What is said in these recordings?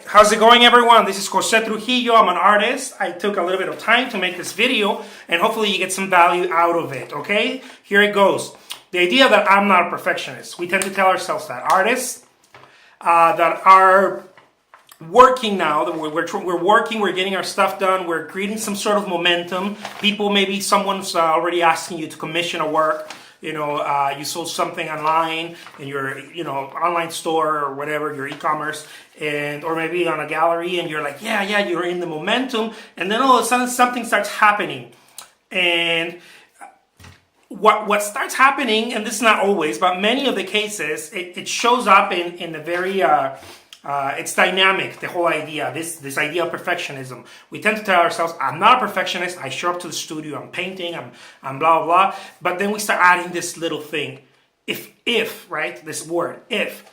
How's it going, everyone? This is Jose Trujillo. I'm an artist. I took a little bit of time to make this video, and hopefully you get some value out of it, okay? Here it goes. The idea that I'm not a perfectionist. We tend to tell ourselves that. Artists that are working now, that we're working, we're getting our stuff done, we're creating some sort of momentum. People, maybe someone's already asking you to commission a work. You know, you sold something online in your, online store or whatever, your e-commerce, or maybe on a gallery, and you're like, yeah, you're in the momentum, and then all of a sudden something starts happening, and what starts happening, and this is not always, but many of the cases, it shows up in a very it's dynamic, the whole idea, this idea of perfectionism. We tend to tell ourselves, I'm not a perfectionist, I show up to the studio, I'm painting, I'm blah, blah, blah. But then we start adding this little thing. If, right, this word, if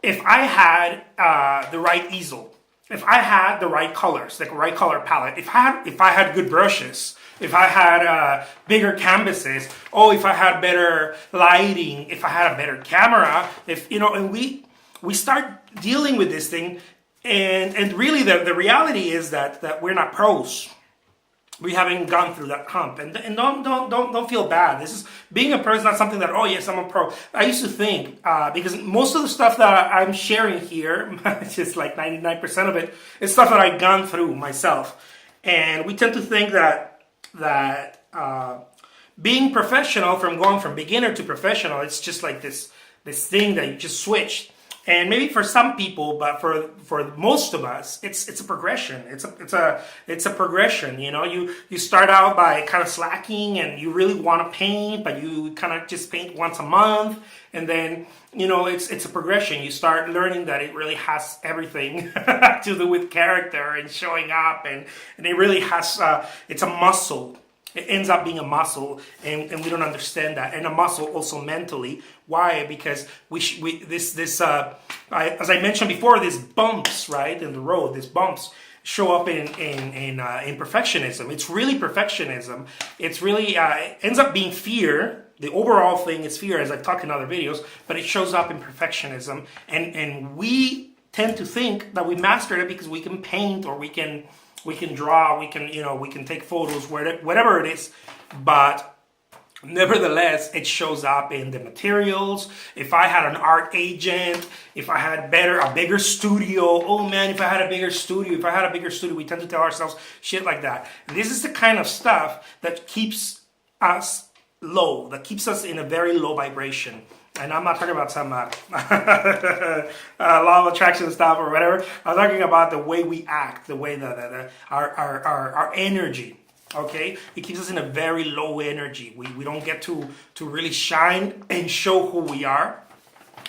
I had the right easel, if I had the right colors, the right color palette, if I had good brushes, if I had bigger canvases, if I had better lighting, if I had a better camera, and we start dealing with this thing, and really the reality is that we're not pros. We haven't gone through that hump, and don't feel bad. This is being a pro is not something that, oh yes, I'm a pro. I used to think because most of the stuff that I'm sharing here, just like 99% of it, is stuff that I've gone through myself, and we tend to think that being professional, from going from beginner to professional, it's just like this thing that you just switch. And maybe for some people, but for most of us, it's a progression. It's a progression. You start out by kind of slacking, and you really want to paint, but you kind of just paint once a month, and then it's a progression. You start learning that it really has everything to do with character and showing up, and it really has it's a muscle. It ends up being a muscle, and we don't understand that. And a muscle also mentally. Why? Because as I mentioned before, these bumps, right, in the road, these bumps show up in perfectionism. It's really perfectionism. It's really it ends up being fear. The overall thing is fear, as I've talked in other videos, but it shows up in perfectionism, and we tend to think that we mastered it because we can paint, or we can draw, we can take photos, whatever it is, but nevertheless, it shows up in the materials. If I had an art agent, if I had a bigger studio, if I had a bigger studio, we tend to tell ourselves shit like that. And this is the kind of stuff that keeps us low, that keeps us in a very low vibration. And I'm not talking about some law of attraction stuff or whatever. I'm talking about the way we act, the way that our energy. Okay, it keeps us in a very low energy. We don't get to really shine and show who we are,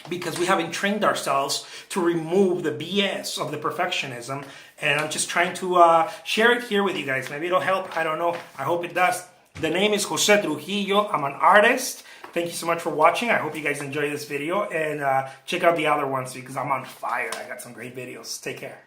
because we haven't trained ourselves to remove the BS of the perfectionism. And I'm just trying to share it here with you guys. Maybe it'll help. I don't know. I hope it does. The name is Jose Trujillo. I'm an artist. Thank you so much for watching. I hope you guys enjoy this video, and check out the other ones because I'm on fire. I got some great videos. Take care.